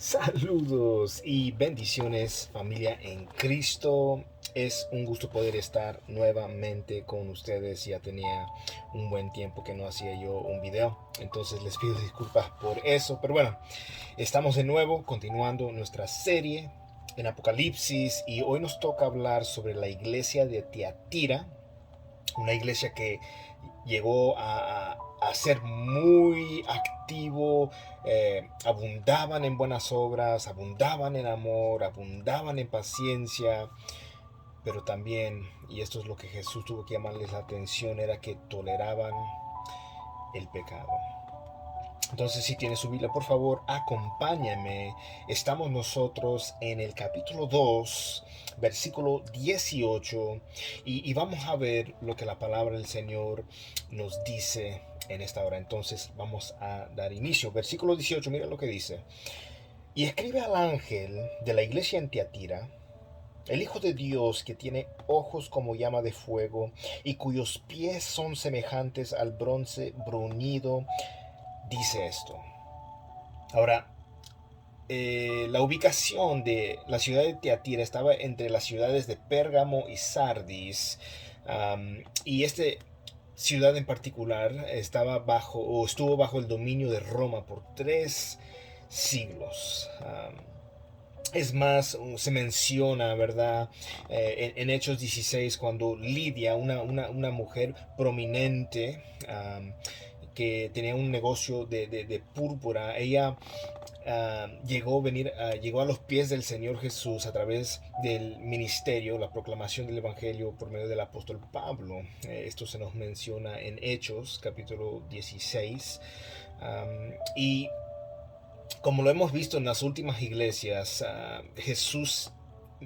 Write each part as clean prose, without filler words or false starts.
Saludos y bendiciones, familia en Cristo. Es un gusto poder estar nuevamente con ustedes. Ya tenía un buen tiempo que no hacía yo un video, entonces les pido disculpas por eso. Pero bueno, estamos de nuevo continuando nuestra serie en Apocalipsis y hoy nos toca hablar sobre la iglesia de Tiatira, una iglesia que llegó a ser muy activo, abundaban en buenas obras, abundaban en amor, abundaban en paciencia, pero también, y esto es lo que Jesús tuvo que llamarles la atención, era que toleraban el pecado. Entonces, si tienes su Biblia, por favor, acompáñame. Estamos nosotros en el capítulo 2, versículo 18, y vamos a ver lo que la palabra del Señor nos dice en esta hora. Entonces, vamos a dar inicio. Versículo 18, mira lo que dice. Y escribe al ángel de la iglesia en Tiatira, el Hijo de Dios, que tiene ojos como llama de fuego y cuyos pies son semejantes al bronce bruñido, dice esto. Ahora, la ubicación de la ciudad de Tiatira estaba entre las ciudades de Pérgamo y Sardis. Y esta ciudad en particular estaba bajo o estuvo bajo el dominio de Roma por 3 siglos. Es más, se menciona, ¿verdad? En Hechos 16, cuando Lidia, una mujer prominente, que tenía un negocio de púrpura, ella llegó a los pies del Señor Jesús a través del ministerio, la proclamación del Evangelio por medio del apóstol Pablo. Esto se nos menciona en Hechos, capítulo 16. Y como lo hemos visto en las últimas iglesias, Jesús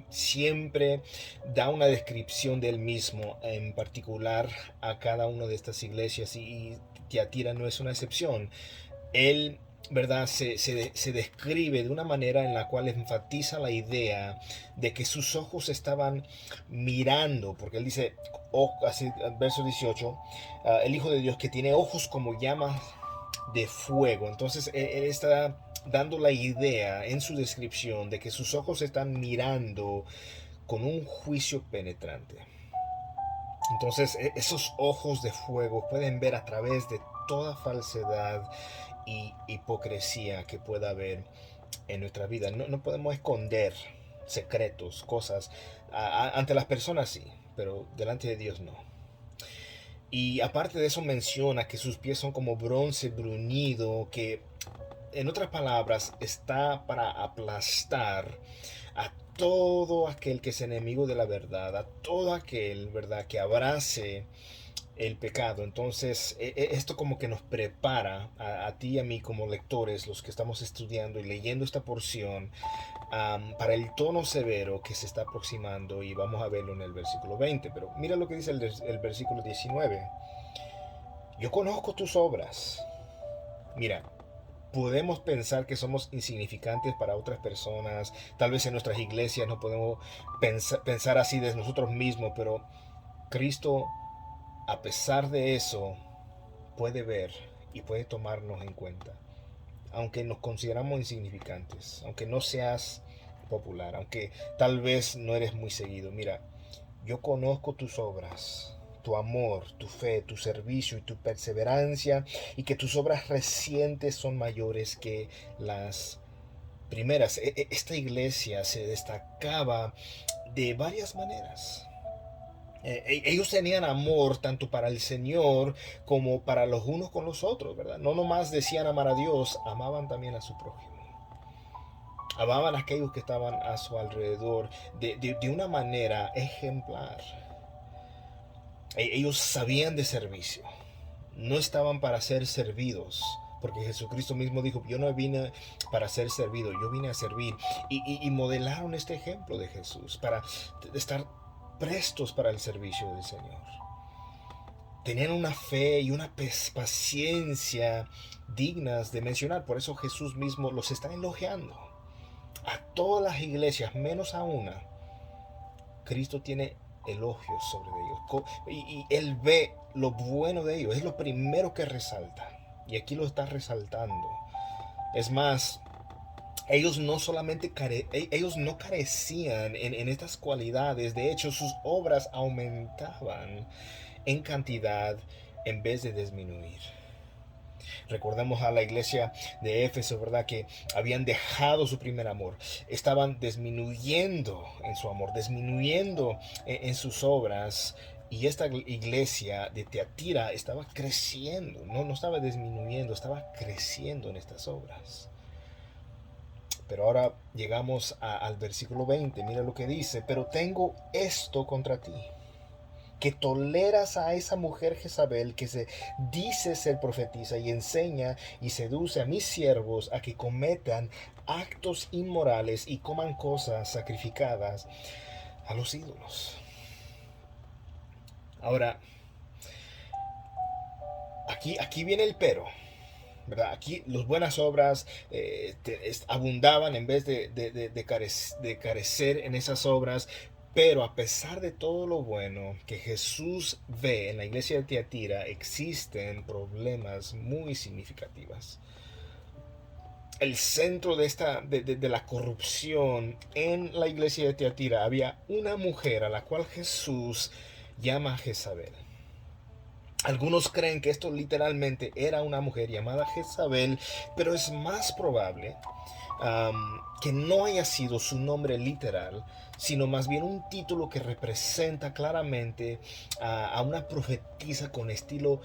siempre da una descripción de él mismo, en particular a cada una de estas iglesias, y Tiatira no es una excepción. Él, ¿verdad? Se describe de una manera en la cual enfatiza la idea de que sus ojos estaban mirando, porque él dice, así, verso 18, el Hijo de Dios que tiene ojos como llamas de fuego. Entonces él está dando la idea en su descripción de que sus ojos están mirando con un juicio penetrante. Entonces esos ojos de fuego pueden ver a través de toda falsedad y hipocresía que pueda haber en nuestra vida. No podemos esconder secretos, cosas. Ante las personas sí, pero delante de Dios no. Y aparte de eso menciona que sus pies son como bronce bruñido, que en otras palabras está para aplastar a todo aquel que es enemigo de la verdad, a todo aquel, ¿verdad?, que abrace el pecado. Entonces, esto como que nos prepara a ti y a mí como lectores, los que estamos estudiando y leyendo esta porción, para el tono severo que se está aproximando, y vamos a verlo en el versículo 20. Pero mira lo que dice el versículo 19. Yo conozco tus obras. Mira, podemos pensar que somos insignificantes para otras personas, tal vez en nuestras iglesias no podemos pensar así de nosotros mismos, pero Cristo, a pesar de eso, puede ver y puede tomarnos en cuenta. Aunque nos consideramos insignificantes, aunque no seas popular, aunque tal vez no eres muy seguido, mira, yo conozco tus obras, tu amor, tu fe, tu servicio y tu perseverancia, y que tus obras recientes son mayores que las primeras. Esta iglesia se destacaba de varias maneras. Ellos tenían amor tanto para el Señor como para los unos con los otros, ¿verdad? No nomás decían amar a Dios, amaban también a su prójimo. Amaban a aquellos que estaban a su alrededor de una manera ejemplar. Ellos sabían de servicio, no estaban para ser servidos, porque Jesucristo mismo dijo, yo no vine para ser servido, yo vine a servir. Y modelaron este ejemplo de Jesús para estar prestos para el servicio del Señor. Tenían una fe y una paciencia dignas de mencionar. Por eso Jesús mismo los está elogiando. A todas las iglesias, menos a una, Cristo tiene elogios sobre ellos. Y Él ve lo bueno de ellos. Es lo primero que resalta. Y aquí lo está resaltando. Es más, Ellos no solamente ellos no carecían en estas cualidades, de hecho sus obras aumentaban en cantidad en vez de disminuir. Recordemos a la iglesia de Éfeso, ¿verdad? Que habían dejado su primer amor. Estaban disminuyendo en su amor, disminuyendo en sus obras. Y esta iglesia de Teatira estaba creciendo, no estaba disminuyendo, estaba creciendo en estas obras. Pero ahora llegamos al versículo 20, mira lo que dice, pero tengo esto contra ti, que toleras a esa mujer Jezabel que se dice ser profetisa y enseña y seduce a mis siervos a que cometan actos inmorales y coman cosas sacrificadas a los ídolos. Ahora, aquí viene el pero. ¿Verdad? Aquí las buenas obras abundaban en vez de carecer en esas obras. Pero a pesar de todo lo bueno que Jesús ve en la iglesia de Tiatira, existen problemas muy significativos. El centro de la corrupción en la iglesia de Tiatira había una mujer a la cual Jesús llama Jezabel. Algunos creen que esto literalmente era una mujer llamada Jezabel, pero es más probable que no haya sido su nombre literal, sino más bien un título que representa claramente a una profetisa con estilo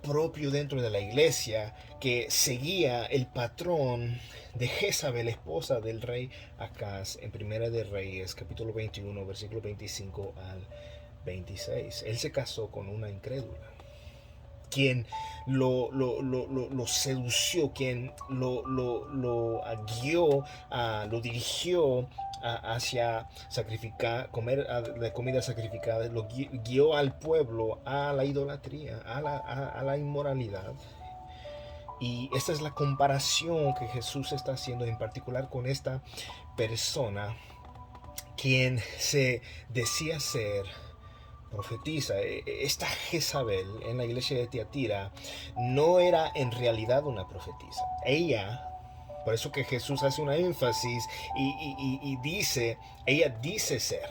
propio dentro de la iglesia, que seguía el patrón de Jezabel, esposa del rey Acaz, en Primera de Reyes, capítulo 21, versículo 25 al 26. Él se casó con una incrédula, quien lo sedució, quien lo guió, lo dirigió hacia sacrificar, comer la comida sacrificada, lo guió al pueblo a la idolatría, a la inmoralidad. Y esta es la comparación que Jesús está haciendo en particular con esta persona, quien se decía ser profetiza. Esta Jezabel en la iglesia de Tiatira no era en realidad una profetisa. Por eso que Jesús hace una énfasis y dice, ella dice ser,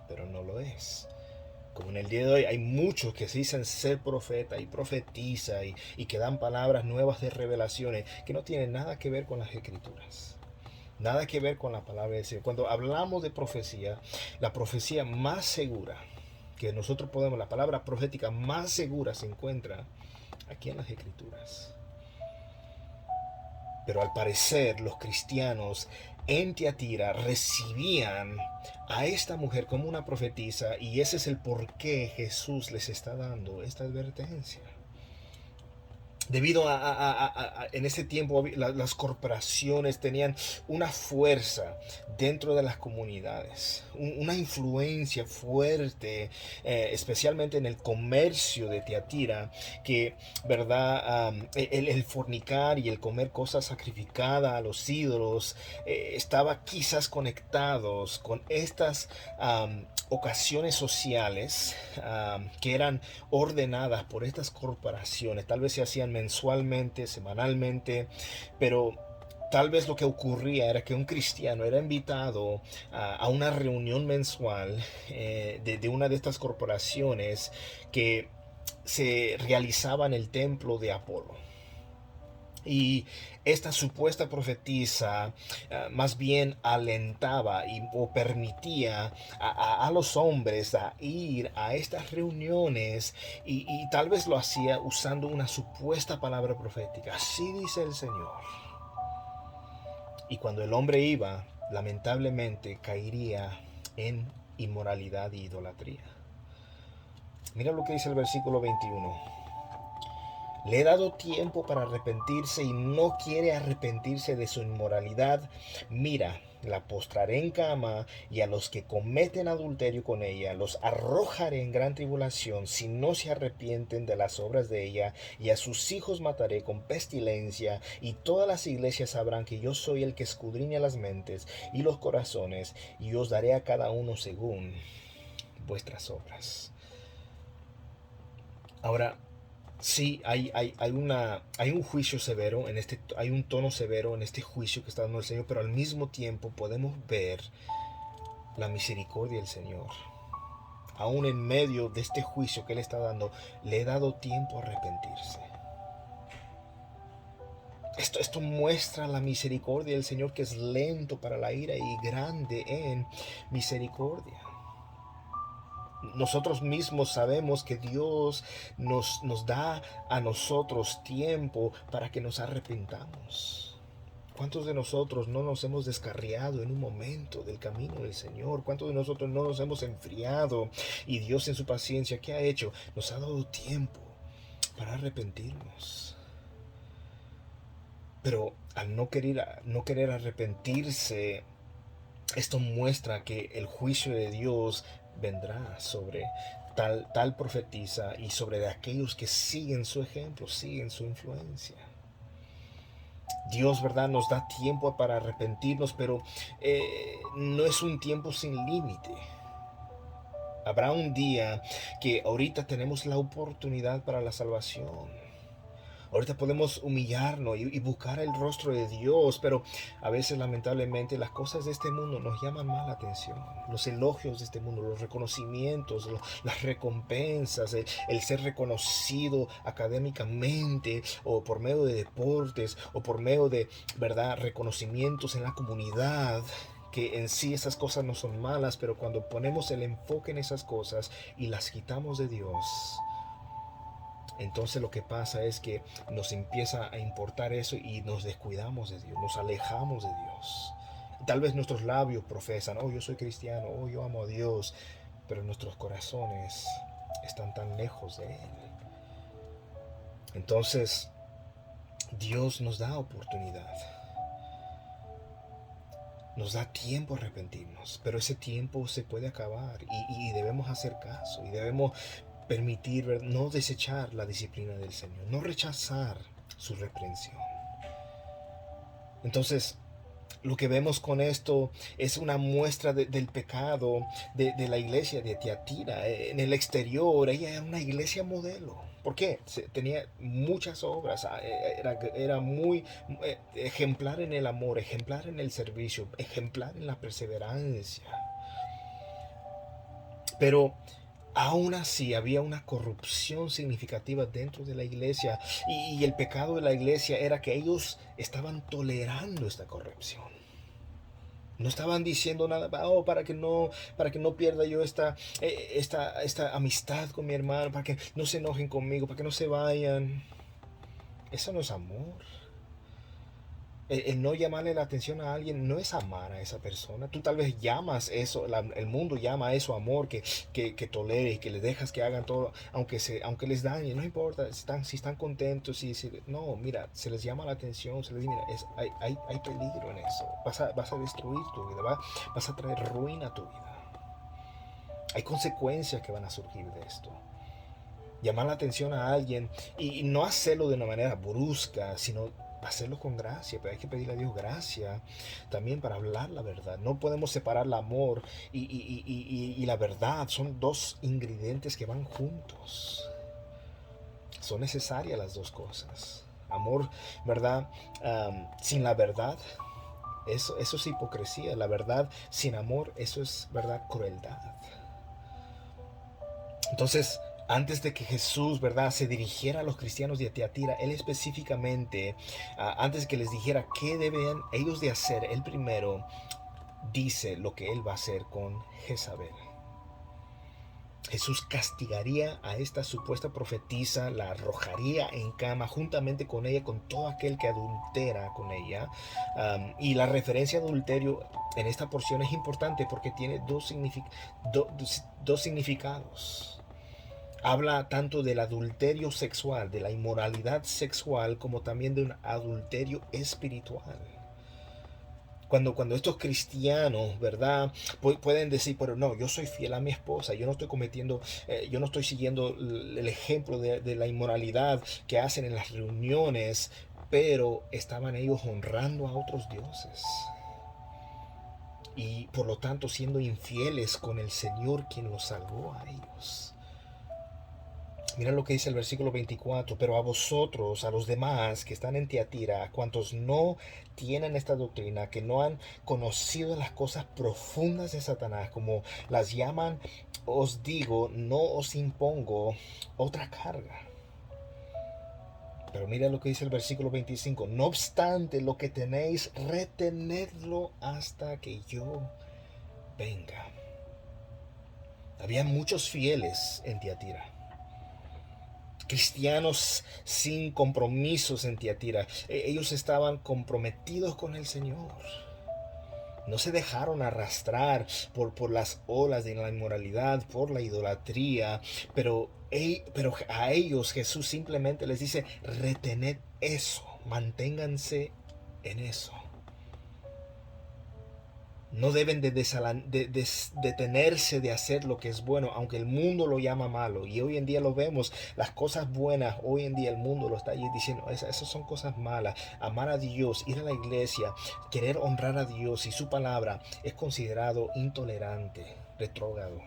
pero no lo es. Como en el día de hoy hay muchos que se dicen ser profeta y profetiza y que dan palabras nuevas de revelaciones que no tienen nada que ver con las escrituras. Nada que ver con la palabra de Dios. Cuando hablamos de profecía, la profecía más segura que nosotros podemos, la palabra profética más segura se encuentra aquí en las escrituras. Pero al parecer los cristianos en Tiatira recibían a esta mujer como una profetisa, y ese es el por qué Jesús les está dando esta advertencia. Debido en ese tiempo las corporaciones tenían una fuerza dentro de las comunidades, una influencia fuerte, especialmente en el comercio de Tiatira, que, ¿verdad? El fornicar y el comer cosas sacrificadas a los ídolos estaba quizás conectados con estas ocasiones sociales que eran ordenadas por estas corporaciones. Tal vez se hacían mensualmente, semanalmente, pero tal vez lo que ocurría era que un cristiano era invitado a una reunión mensual de una de estas corporaciones que se realizaba en el templo de Apolo. Y esta supuesta profetisa más bien alentaba o permitía a los hombres a ir a estas reuniones, y tal vez lo hacía usando una supuesta palabra profética. Así dice el Señor. Y cuando el hombre iba, lamentablemente caería en inmoralidad e idolatría. Mira lo que dice el versículo 21. Le he dado tiempo para arrepentirse y no quiere arrepentirse de su inmoralidad. Mira, la postraré en cama, y a los que cometen adulterio con ella los arrojaré en gran tribulación si no se arrepienten de las obras de ella, y a sus hijos mataré con pestilencia, y todas las iglesias sabrán que yo soy el que escudriña las mentes y los corazones, y os daré a cada uno según vuestras obras. Ahora, Sí, hay un juicio severo en este, hay un tono severo en este juicio que está dando el Señor, pero al mismo tiempo podemos ver la misericordia del Señor. Aún en medio de este juicio que Él está dando, le he dado tiempo a arrepentirse. Esto muestra la misericordia del Señor, que es lento para la ira y grande en misericordia. Nosotros mismos sabemos que Dios nos da a nosotros tiempo para que nos arrepintamos. ¿Cuántos de nosotros no nos hemos descarriado en un momento del camino del Señor? ¿Cuántos de nosotros no nos hemos enfriado? Y Dios en su paciencia, ¿qué ha hecho? Nos ha dado tiempo para arrepentirnos. Pero al no querer arrepentirse, esto muestra que el juicio de Dios vendrá sobre tal profetisa y sobre aquellos que siguen su ejemplo, siguen su influencia. Dios, ¿verdad? Nos da tiempo para arrepentirnos, pero no es un tiempo sin límite. Habrá un día que ahorita tenemos la oportunidad para la salvación. Ahorita podemos humillarnos y buscar el rostro de Dios, pero a veces lamentablemente las cosas de este mundo nos llaman más la atención. Los elogios de este mundo, los reconocimientos, las recompensas, el ser reconocido académicamente o por medio de deportes o por medio de, ¿verdad?, reconocimientos en la comunidad. Que en sí esas cosas no son malas, pero cuando ponemos el enfoque en esas cosas y las quitamos de Dios, entonces lo que pasa es que nos empieza a importar eso y nos descuidamos de Dios, nos alejamos de Dios. Tal vez nuestros labios profesan, oh, yo soy cristiano, oh, yo amo a Dios, pero nuestros corazones están tan lejos de Él. Entonces Dios nos da oportunidad, nos da tiempo a arrepentirnos, pero ese tiempo se puede acabar y debemos hacer caso y debemos permitir, no desechar la disciplina del Señor, no rechazar su reprensión. Entonces, lo que vemos con esto es una muestra del pecado de la iglesia de Tiatira. En el exterior, ella era una iglesia modelo. ¿Por qué? Tenía muchas obras, era muy ejemplar en el amor, ejemplar en el servicio, ejemplar en la perseverancia. Pero aún así había una corrupción significativa dentro de la iglesia y el pecado de la iglesia era que ellos estaban tolerando esta corrupción. No estaban diciendo nada, oh, para que no pierda yo esta amistad con mi hermano, para que no se enojen conmigo, para que no se vayan. Eso no es amor. El no llamarle la atención a alguien no es amar a esa persona. Tú tal vez llamas eso, el mundo llama a eso amor, que tolere y que les dejas que hagan todo, aunque les dañe, no importa, si están contentos. No, mira, se les llama la atención, se les dice, mira, hay peligro en eso. Vas a destruir tu vida, vas a traer ruina a tu vida. Hay consecuencias que van a surgir de esto. Llamar la atención a alguien y no hacerlo de una manera brusca, sino hacerlo con gracia. Pero hay que pedirle a Dios gracia también para hablar la verdad. No podemos separar el amor y la verdad. Son dos ingredientes que van juntos. Son necesarias las dos cosas. Amor, ¿verdad? Sin la verdad, eso es hipocresía. La verdad sin amor, eso es, ¿verdad?, crueldad. Entonces, antes de que Jesús, ¿verdad?, se dirigiera a los cristianos de Tiatira, Él específicamente, antes que les dijera qué deben ellos de hacer, Él primero dice lo que Él va a hacer con Jezabel. Jesús castigaría a esta supuesta profetisa, la arrojaría en cama juntamente con ella, con todo aquel que adultera con ella. Y la referencia a adulterio en esta porción es importante porque tiene dos significados. Habla tanto del adulterio sexual, de la inmoralidad sexual, como también de un adulterio espiritual. Cuando estos cristianos, ¿verdad?, pueden decir, pero no, yo soy fiel a mi esposa, yo no estoy cometiendo, yo no estoy siguiendo el ejemplo de la inmoralidad que hacen en las reuniones, pero estaban ellos honrando a otros dioses. Y por lo tanto siendo infieles con el Señor quien los salvó a ellos. Mira lo que dice el versículo 24. Pero a vosotros, a los demás que están en Tiatira, a cuantos no tienen esta doctrina, que no han conocido las cosas profundas de Satanás, como las llaman, os digo, no os impongo otra carga. Pero mira lo que dice el versículo 25. No obstante, lo que tenéis, retenedlo hasta que yo venga. Había muchos fieles en Tiatira, cristianos sin compromisos en Tiatira. Ellos estaban comprometidos con el Señor. No se dejaron arrastrar por las olas de la inmoralidad, por la idolatría, pero a ellos Jesús simplemente les dice, retened eso, manténganse en eso. No deben de detenerse de hacer lo que es bueno, aunque el mundo lo llama malo. Y hoy en día lo vemos, las cosas buenas, hoy en día el mundo lo está diciendo, esas son cosas malas. Amar a Dios, ir a la iglesia, querer honrar a Dios y su palabra es considerado intolerante, retrógrado.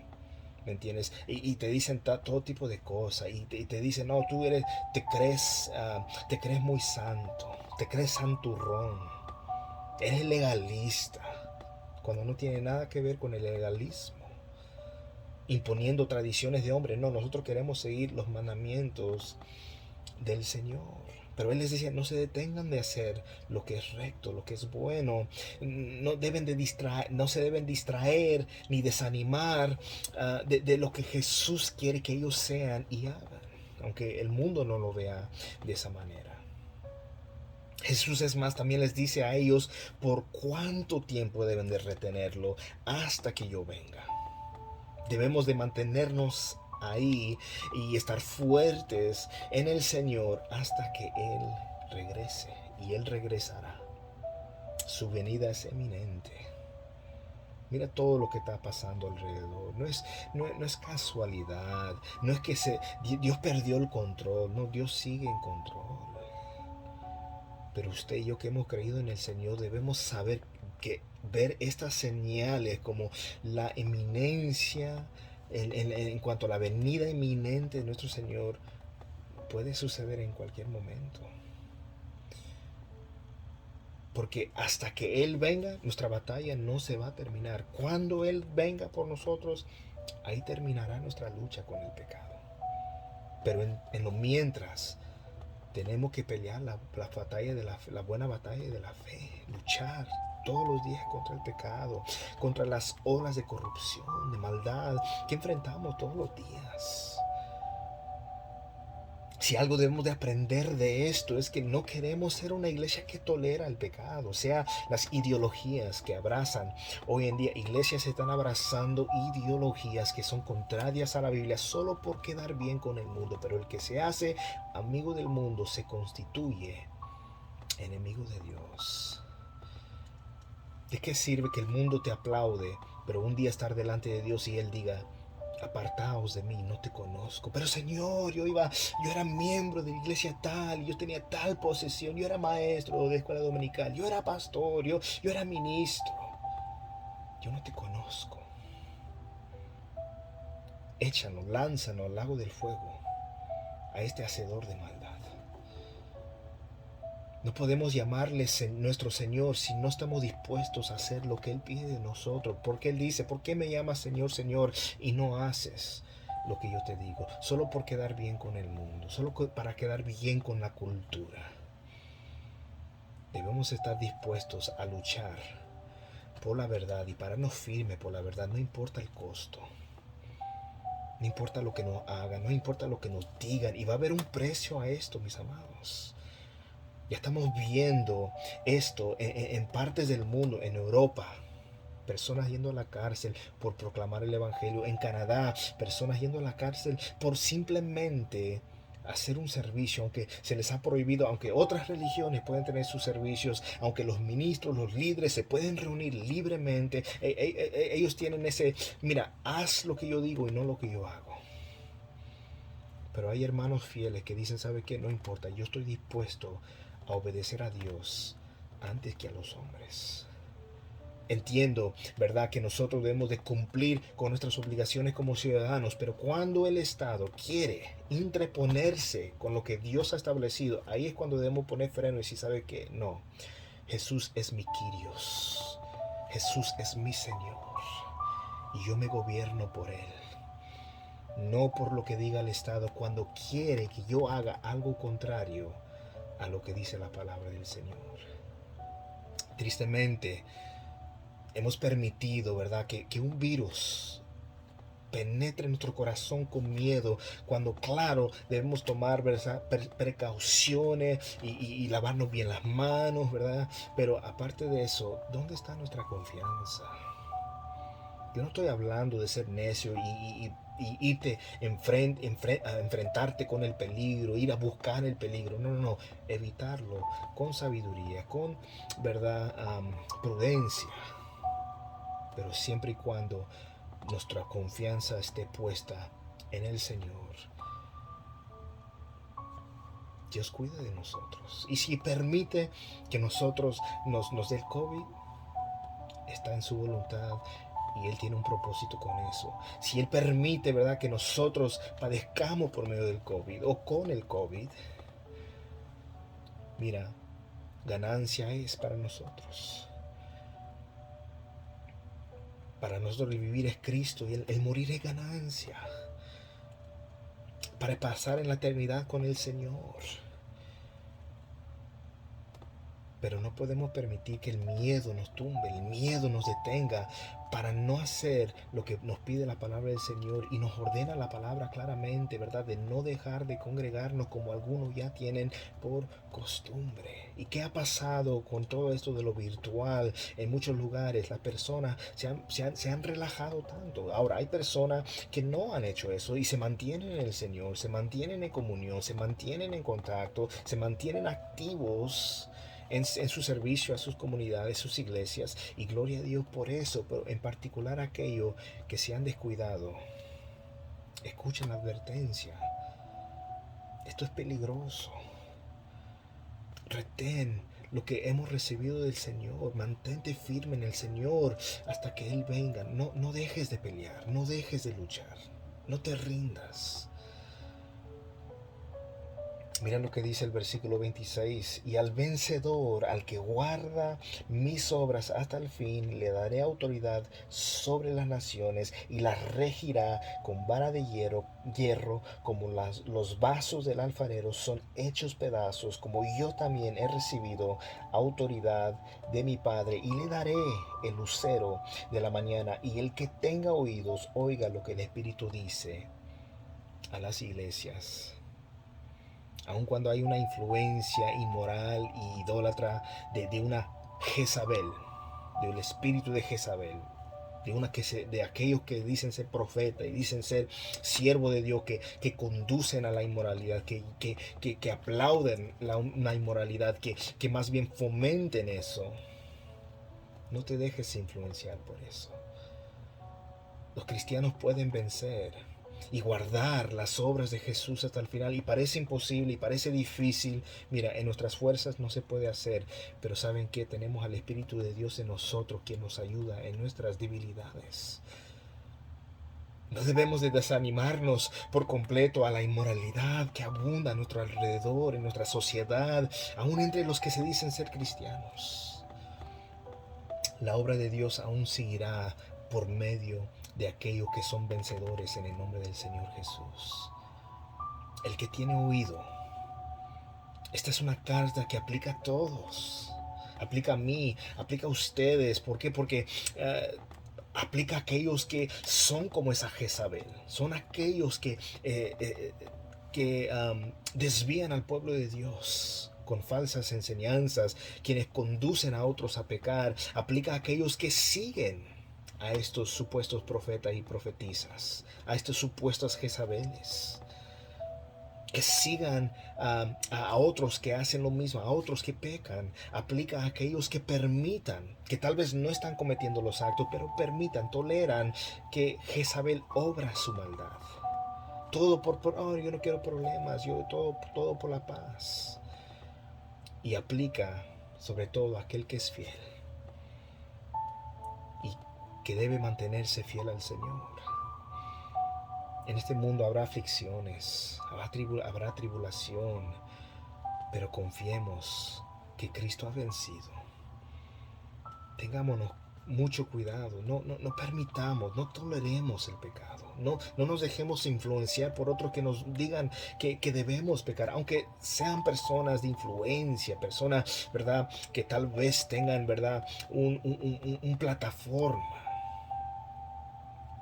¿Me entiendes? Y te dicen todo tipo de cosas. Y te dicen, no, tú te crees muy santo, te crees santurrón, eres legalista, cuando no tiene nada que ver con el legalismo, imponiendo tradiciones de hombre. No, nosotros queremos seguir los mandamientos del Señor. Pero Él les decía, no se detengan de hacer lo que es recto, lo que es bueno. No se deben distraer ni desanimar de lo que Jesús quiere que ellos sean y hagan, aunque el mundo no lo vea de esa manera. Jesús, es más, también les dice a ellos por cuánto tiempo deben de retenerlo hasta que yo venga. Debemos de mantenernos ahí y estar fuertes en el Señor hasta que Él regrese, y Él regresará. Su venida es eminente. Mira todo lo que está pasando alrededor. No es casualidad. No es que Dios perdió el control. No, Dios sigue en control. Pero usted y yo que hemos creído en el Señor debemos saber que ver estas señales como la eminencia en cuanto a la venida inminente de nuestro Señor puede suceder en cualquier momento. Porque hasta que Él venga, nuestra batalla no se va a terminar. Cuando Él venga por nosotros, ahí terminará nuestra lucha con el pecado. Pero en lo mientras, tenemos que pelear la batalla de la buena batalla de la fe, luchar todos los días contra el pecado, contra las olas de corrupción, de maldad que enfrentamos todos los días. Si algo debemos de aprender de esto es que no queremos ser una iglesia que tolera el pecado, o sea, las ideologías que abrazan. Hoy en día iglesias están abrazando ideologías que son contrarias a la Biblia solo por quedar bien con el mundo, pero el que se hace amigo del mundo se constituye enemigo de Dios. ¿De qué sirve que el mundo te aplaude, pero un día estar delante de Dios y Él diga, apartaos de mí, no te conozco? Pero Señor, yo era miembro de la iglesia tal, yo tenía tal posesión, yo era maestro de escuela dominical, yo era pastor, yo era ministro. Yo no te conozco. Échanos, lánzanos al lago del fuego, a este hacedor de maldad. No podemos llamarle nuestro Señor si no estamos dispuestos a hacer lo que Él pide de nosotros. Porque Él dice, ¿por qué me llamas Señor, Señor y no haces lo que yo te digo? Solo por quedar bien con el mundo, solo para quedar bien con la cultura. Debemos estar dispuestos a luchar por la verdad y pararnos firmes por la verdad, no importa el costo. No importa lo que nos hagan, no importa lo que nos digan. Y va a haber un precio a esto, mis amados. Ya estamos viendo esto en partes del mundo, en Europa, personas yendo a la cárcel por proclamar el Evangelio. En Canadá, personas yendo a la cárcel por simplemente hacer un servicio, aunque se les ha prohibido, aunque otras religiones pueden tener sus servicios, aunque los ministros, los líderes se pueden reunir libremente. Ellos tienen mira, haz lo que yo digo y no lo que yo hago. Pero hay hermanos fieles que dicen, ¿sabe qué? No importa, yo estoy dispuesto a obedecer a Dios antes que a los hombres. Entiendo, ¿verdad?, que nosotros debemos de cumplir con nuestras obligaciones como ciudadanos, pero cuando el Estado quiere interponerse con lo que Dios ha establecido, ahí es cuando debemos poner freno y decir, ¿sabe qué? No, Jesús es mi Kyrios, Jesús es mi Señor y yo me gobierno por Él, no por lo que diga el Estado cuando quiere que yo haga algo contrario a lo que dice la palabra del Señor. Tristemente, hemos permitido, ¿verdad?, que un virus penetre en nuestro corazón con miedo, cuando claro debemos tomar, ¿verdad?, precauciones y lavarnos bien las manos, ¿verdad? Pero aparte de eso, ¿dónde está nuestra confianza? Yo no estoy hablando de ser necio y irte a enfrentarte con el peligro, ir a buscar el peligro. No, no, no. Evitarlo con sabiduría, con, ¿verdad?, prudencia. Pero siempre y cuando nuestra confianza esté puesta en el Señor, Dios cuida de nosotros. Y si permite que nosotros nos dé el COVID, está en su voluntad y Él tiene un propósito con eso. Si Él permite, ¿verdad?, que nosotros padezcamos por medio del COVID o con el COVID, mira, ganancia es para nosotros. Para nosotros el vivir es Cristo y el morir es ganancia. Para pasar en la eternidad con el Señor. Pero no podemos permitir que el miedo nos tumbe, el miedo nos detenga para no hacer lo que nos pide la palabra del Señor y nos ordena la palabra claramente, ¿verdad? De no dejar de congregarnos como algunos ya tienen por costumbre. ¿Y qué ha pasado con todo esto de lo virtual? En muchos lugares las personas se han relajado tanto. Ahora hay personas que no han hecho eso y se mantienen en el Señor, se mantienen en comunión, se mantienen en contacto, se mantienen activos en su servicio a sus comunidades, sus iglesias, y gloria a Dios por eso, pero en particular aquellos que se han descuidado. Escuchen la advertencia. Esto es peligroso. Retén lo que hemos recibido del Señor. Mantente firme en el Señor hasta que Él venga. No dejes de pelear, no dejes de luchar, no te rindas. Mira lo que dice el versículo 26. Y al vencedor, al que guarda mis obras hasta el fin, le daré autoridad sobre las naciones y las regirá con vara de hierro como los vasos del alfarero son hechos pedazos, como yo también he recibido autoridad de mi Padre. Y le daré el lucero de la mañana. Y el que tenga oídos, oiga lo que el Espíritu dice a las iglesias. Aun cuando hay una influencia inmoral y idólatra de una Jezabel, del espíritu de Jezabel, de aquellos que dicen ser profeta y dicen ser siervo de Dios, que conducen a la inmoralidad, que aplauden una inmoralidad, que más bien fomenten eso. No te dejes influenciar por eso. Los cristianos pueden vencer y guardar las obras de Jesús hasta el final, y parece imposible y parece difícil. Mira, en nuestras fuerzas no se puede hacer, pero ¿saben qué? Tenemos al Espíritu de Dios en nosotros, quien nos ayuda en nuestras debilidades. No debemos de desanimarnos por completo a la inmoralidad que abunda a nuestro alrededor, en nuestra sociedad, aún entre los que se dicen ser cristianos. La obra de Dios aún seguirá por medio de aquellos que son vencedores en el nombre del Señor Jesús. El que tiene oído. Esta es una carta que aplica a todos. Aplica a mí, aplica a ustedes. ¿Por qué? Porque aplica a aquellos que son como esa Jezabel. Son aquellos que desvían al pueblo de Dios con falsas enseñanzas, quienes conducen a otros a pecar. Aplica a aquellos que siguen a estos supuestos profetas y profetisas, a estos supuestos Jezabeles, que sigan a otros que hacen lo mismo, a otros que pecan. Aplica a aquellos que permitan, que tal vez no están cometiendo los actos, pero permitan, toleran que Jezabel obra su maldad. Todo oh, yo no quiero problemas, todo por la paz. Y aplica sobre todo a aquel que es fiel. que debe mantenerse fiel al Señor. En este mundo habrá aflicciones, habrá tribulación, pero confiemos que Cristo ha vencido. Tengámonos mucho cuidado, no permitamos, no toleremos el pecado, no nos dejemos influenciar por otros que nos digan que debemos pecar, aunque sean personas de influencia, personas, ¿verdad?, que tal vez tengan, ¿verdad?, un plataforma.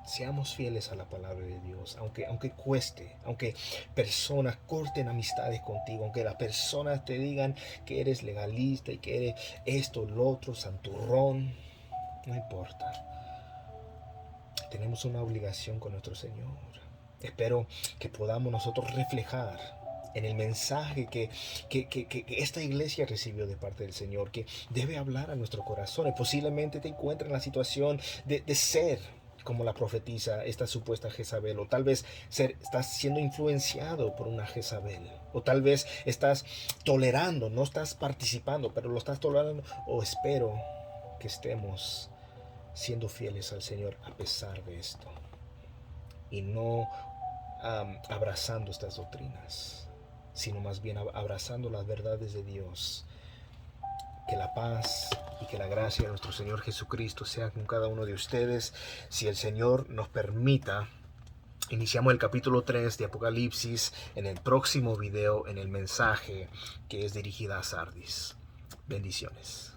Seamos fieles a la palabra de Dios, aunque cueste, aunque personas corten amistades contigo, aunque las personas te digan que eres legalista y que eres esto, lo otro, santurrón, no importa. Tenemos una obligación con nuestro Señor. Espero que podamos nosotros reflejar en el mensaje que esta iglesia recibió de parte del Señor, que debe hablar a nuestros corazones. Posiblemente te encuentres en la situación de ser como la profetisa, esta supuesta Jezabel, o tal vez estás siendo influenciado por una Jezabel, o tal vez estás tolerando, no estás participando, pero lo estás tolerando. O espero que estemos siendo fieles al Señor a pesar de esto, y no abrazando estas doctrinas, sino más bien abrazando las verdades de Dios. Que la paz y que la gracia de nuestro Señor Jesucristo sea con cada uno de ustedes. Si el Señor nos permita, iniciamos el capítulo 3 de Apocalipsis en el próximo video, en el mensaje que es dirigida a Sardis. Bendiciones.